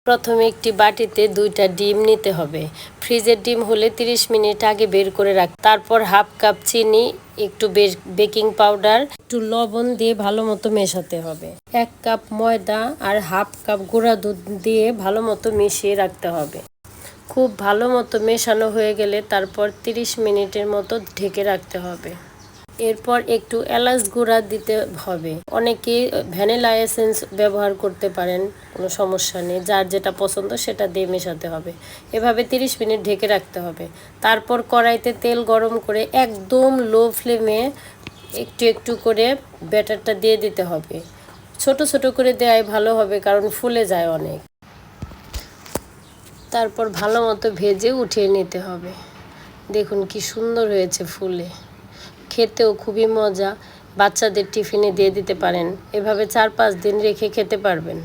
প্রথমে একটি বাটিতে 2টা ডিম নিতে হবে। ফ্রিজের ডিম হলে 30 মিনিট আগে বের করে তারপর হাফ কাপ চিনি, একটু বেকিং পাউডার, একটু লবণ দিয়ে ভালো মতো মেশাতে হবে। 1 কাপ ময়দা আর হাফ কাপ গুঁড়া দুধ দিয়ে ভালো মতো মিশিয়ে রাখতে হবে। খুব ভালো মতো মেশানো হয়ে গেলে তারপর 30 মিনিটের মতো ঢেকে রাখতে হবে। এরপর একটু এলাচ গুঁড়া দিতে হবে। অনেকে ভ্যানিলা এসেন্স ব্যবহার করতে পারেন, কোনো সমস্যা নেই। যার যেটা পছন্দ সেটা দিয়ে মেশাতে হবে। এভাবে 30 মিনিট ঢেকে রাখতে হবে। তারপর কড়াইতে তেল গরম করে একদম লো ফ্লেমে একটু একটু করে ব্যাটারটা দিয়ে দিতে হবে। ছোট ছোট করে দেওয়াই ভালো হবে, কারণ ফুলে যায় অনেক। তারপর ভালো মতো ভেজে উঠিয়ে নিতে হবে। দেখুন কি সুন্দর হয়েছে ফুলে, খেতেও খুবই মজা। বাচ্চাদের টিফিনে দিয়ে দিতে পারেন। এভাবে 4-5 দিন রেখে খেতে পারবেন।